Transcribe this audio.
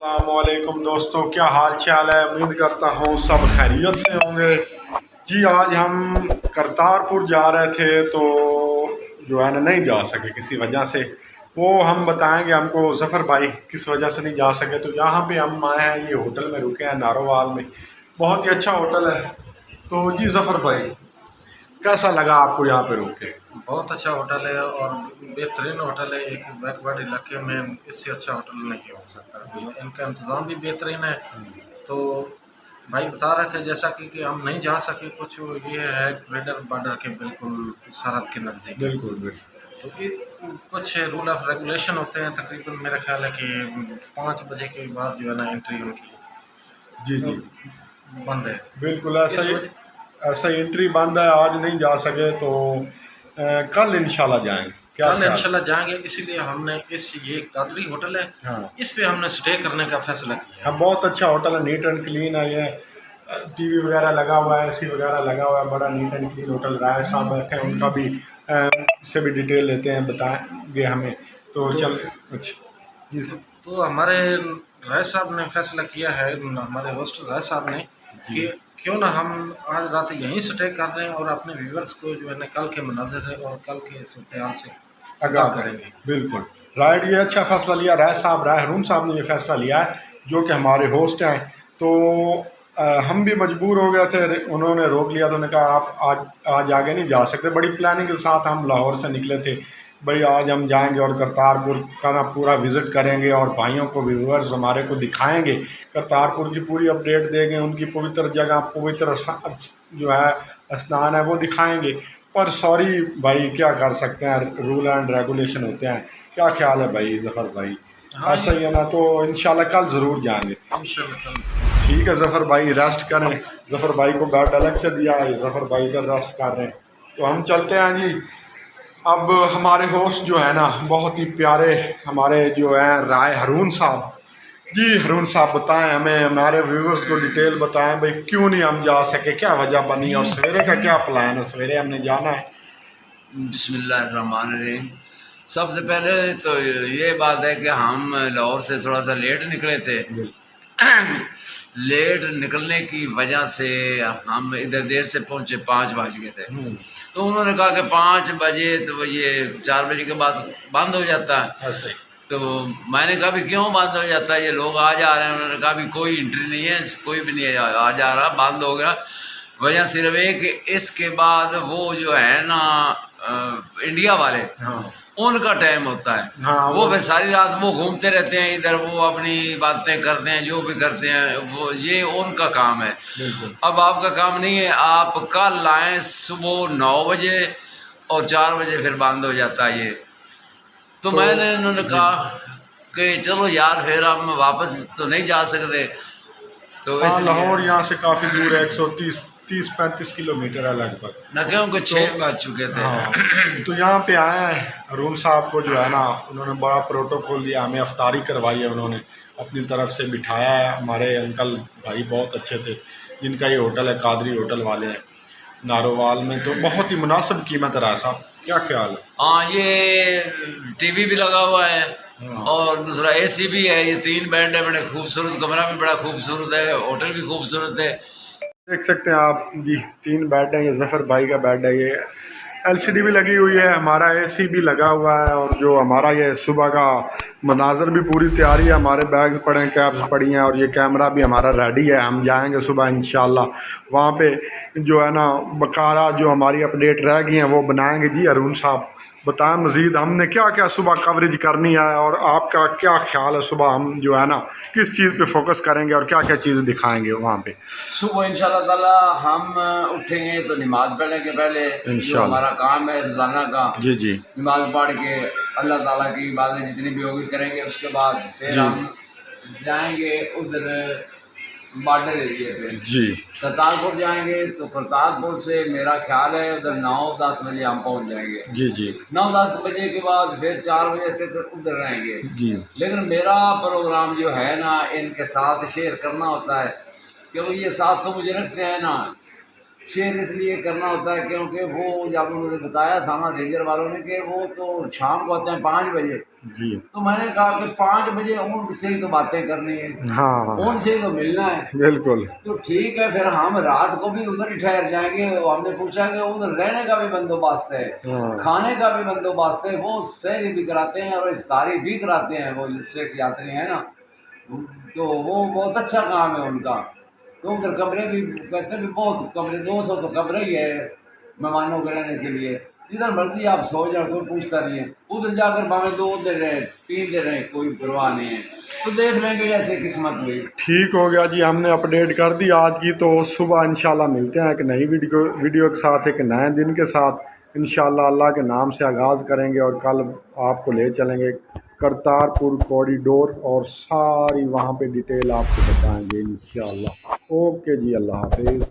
अस्सलामुअलैकुम दोस्तों, क्या हाल चाल है। उम्मीद करता हूँ सब खैरियत से होंगे। जी आज हम करतारपुर जा रहे थे तो जो है ना नहीं जा सके किसी वजह से। वो हम बताएंगे हमको ज़फ़र भाई किस वजह से नहीं जा सके। तो यहाँ पे हम आए हैं, ये होटल में रुके हैं नारोवाल में। बहुत ही अच्छा होटल है। तो जी ज़फ़र भाई कैसा लगा आपको यहाँ पे रुक के? बहुत अच्छा होटल है और बेहतरीन होटल है। एक बैकवर्ड इलाके में इससे अच्छा होटल नहीं हो सकता। इनका इंतज़ाम भी बेहतरीन है। तो भाई बता रहे थे जैसा कि हम नहीं जा सके, कुछ ये है बॉर्डर के बिल्कुल सरहद के नज़दीक। बिल्कुल बिल्कुल। तो ये कुछ रूल ऑफ रेगुलेशन होते हैं। तकरीबन मेरा ख्याल है कि 5 बजे के बाद जो है ना एंट्री उनकी जी जी बंद है। बिल्कुल ऐसा ही एंट्री बंद है। आज नहीं जा सके तो कल इंशाल्लाह जाएंगे। क्या कल ख्याल? इंशाल्लाह जाएंगे। इसीलिए हमने ये कादरी होटल है, हाँ इस पे हमने स्टे करने का फैसला किया। हाँ, बहुत अच्छा होटल है, नीट एंड क्लीन है। ये टीवी वगैरह लगा हुआ है, एसी वगैरह लगा हुआ है। बड़ा नीट एंड क्लीन होटल। राय साहब बैठे हैं, उनका भी से भी डिटेल लेते हैं, बताएंगे हमें। तो चल अच्छा जी तो हमारे राय साहब ने फैसला किया है, हमारे होस्ट राय साहब ने, कि क्यों ना हम आज रात यहीं स्टे कर रहे हैं और अपने व्यूवर्स को जो है ना कल के मनाज़िर और कल के सूरत से आगाह करेंगे। बिल्कुल राइट। ये अच्छा फैसला लिया राय साहब, राय रून साहब ने ये फैसला लिया है, जो कि हमारे होस्ट हैं। तो हम भी मजबूर हो गए थे, उन्होंने रोक लिया। तो उन्होंने कहा आप आज आगे नहीं जा सकते। बड़ी प्लानिंग के साथ हम लाहौर से निकले थे भाई, आज हम जाएंगे और करतारपुर का ना पूरा विज़िट करेंगे और भाइयों को व्यूअर्स हमारे को दिखाएंगे, करतारपुर की पूरी अपडेट देंगे, उनकी पवित्र जगह पवित्र जो है स्नान है वो दिखाएंगे। पर सॉरी भाई, क्या कर सकते हैं, रूल एंड रेगुलेशन होते हैं। क्या ख्याल है भाई ज़फ़र भाई? हाँ ऐसा ही है ना? तो इंशाल्लाह कल ज़रूर जाएंगे। इंशाल्लाह कल। ठीक है ज़फ़र भाई, रेस्ट करें। ज़फ़र भाई को बेड अलग से दिया है, ज़फ़र भाई इधर रेस्ट कर रहे हैं। तो हम चलते हैं जी। अब हमारे होस्ट जो है ना बहुत ही प्यारे, हमारे जो हैं राय रून साहब। जी रून साहब बताएं हमें, हमारे व्यूवर्स को डिटेल बताएं भाई, क्यों नहीं हम जा सके, क्या वजह बनी और सवेरे का क्या प्लान है, सवेरे हमने जाना है। बिस्मिल्लाहिर्रहमानिर्रहीम। सबसे पहले तो ये बात है कि हम लाहौर से थोड़ा सा लेट निकले थे। लेट निकलने की वजह से हम इधर देर से पहुंचे, 5 बज गए थे। तो उन्होंने कहा कि 5 बजे तो ये 4 बजे के बाद बंद हो जाता है। ऐसे तो मैंने कहा भी क्यों बंद हो जाता है, ये लोग आ जा रहे हैं। उन्होंने कहा भी कोई एंट्री नहीं है, कोई भी नहीं आ जा रहा, बंद हो गया। वजह सिर्फ एक, इसके बाद वो जो है ना इंडिया वाले, हाँ उनका टाइम होता है। हाँ वो फिर सारी रात वो घूमते रहते हैं इधर, वो अपनी बातें करते हैं, जो भी करते हैं वो, ये उनका काम है। बिल्कुल। अब आपका काम नहीं है। आप कल आएँ सुबह 9 बजे और 4 बजे फिर बंद हो जाता है ये। तो मैंने उन्होंने कहा कि चलो यार फिर हम वापस तो नहीं जा सकते। तो हाँ, इसलिए लाहौर यहाँ से काफ़ी दूर है, 130-35 किलोमीटर है लगभग। न कि उनको 6 बज चुके थे। हाँ तो यहाँ पे आए हैं, अरुण साहब को जो है ना उन्होंने बड़ा प्रोटोकॉल दिया, हमें अफ्तारी करवाई है, उन्होंने अपनी तरफ से बिठाया है। हमारे अंकल भाई बहुत अच्छे थे, जिनका ये होटल है, कादरी होटल वाले हैं नारोवाल में। तो बहुत ही मुनासिब कीमत है। साहब क्या ख्याल है? हाँ, ये टीवी भी लगा हुआ है और दूसरा एसी भी है। ये 3 बेड है, बड़े खूबसूरत, कमरा भी बड़ा खूबसूरत है, होटल भी खूबसूरत है। देख सकते हैं आप जी, 3 बेड है। ये ज़फ़र भाई का बेड है। ये एलसीडी भी लगी हुई है, हमारा एसी भी लगा हुआ है, और जो हमारा ये सुबह का मनाजर भी पूरी तैयारी है। हमारे बैग्स पड़े हैं, कैब्स पड़ी हैं, और ये कैमरा भी हमारा रेडी है। हम जाएंगे सुबह इंशाल्लाह, वहाँ पे जो है ना बकारा जो हमारी अपडेट रह गई हैं वो बनाएंगे। जी अरुण साहब बताएं मज़ीद हमने क्या क्या सुबह कवरेज करनी है, और आपका क्या ख्याल है सुबह हम जो है ना किस चीज़ पे फोकस करेंगे और क्या क्या चीज़ दिखाएंगे वहाँ पे? सुबह इंशाल्लाह ताला हम उठेंगे तो नमाज़ पढ़ेंगे पहले, जो हमारा काम है रोज़ाना का। जी जी नमाज़ पढ़ के अल्लाह ताला की इबादत जितनी भी होगी करेंगे। उसके बाद फिर हम जाएंगे उधर बॉर्डर एरिया पे। जी करतारपुर जाएंगे। तो करतारपुर से मेरा ख्याल है उधर 9-10 बजे हम पहुंच जाएंगे। जी जी 9-10 बजे के बाद फिर 4 बजे तक उधर रहेंगे। जी लेकिन मेरा प्रोग्राम जो है ना इनके साथ शेयर करना होता है, क्योंकि ये साथ तो मुझे रखते हैं ना, शेयर इसलिए करना होता है क्योंकि वो जब उन्होंने बताया था ना रेंजर वालों ने कि वो तो शाम को आते हैं 5 बजे, जी। तो मैंने कहा कि 5 बजे उनसे ही तो बातें करनी है, हाँ हाँ उनसे ही तो मिलना है। बिल्कुल। तो ठीक है, फिर हम रात को भी उधर ही ठहर जाएंगे। हमने पूछा कि उधर रहने का भी बंदोबस्त है, हाँ खाने का भी बंदोबस्त है, वो सहरी भी कराते हैं और इफ्तारी भी कराते हैं, वो जिससे यात्री हैं ना, तो वो बहुत अच्छा काम है उनका। तो उधर कमरे भी कहते हैं भी बहुत कमरे, 200 तो कमरे ही है मेहमानों के रहने के लिए, जिधर मर्जी आप सो जाओ, कोई पूछता नहीं है। उधर जाकर भावे 2 दिन रहे 3 दिन रहे, कोई परवाह नहीं है। तो देख लेंगे जैसे किस्मत हुई। ठीक हो गया जी, हमने अपडेट कर दी आज की। तो सुबह इंशाल्लाह मिलते हैं एक नई वीडियो के साथ, एक नए दिन के साथ इंशाल्लाह। अल्लाह के नाम से आगाज़ करेंगे और कल आपको ले चलेंगे करतारपुर कॉरिडोर और सारी वहाँ पे डिटेल आपको बताएंगे इंशाल्लाह। ओके जी, अल्लाह हाफिज़।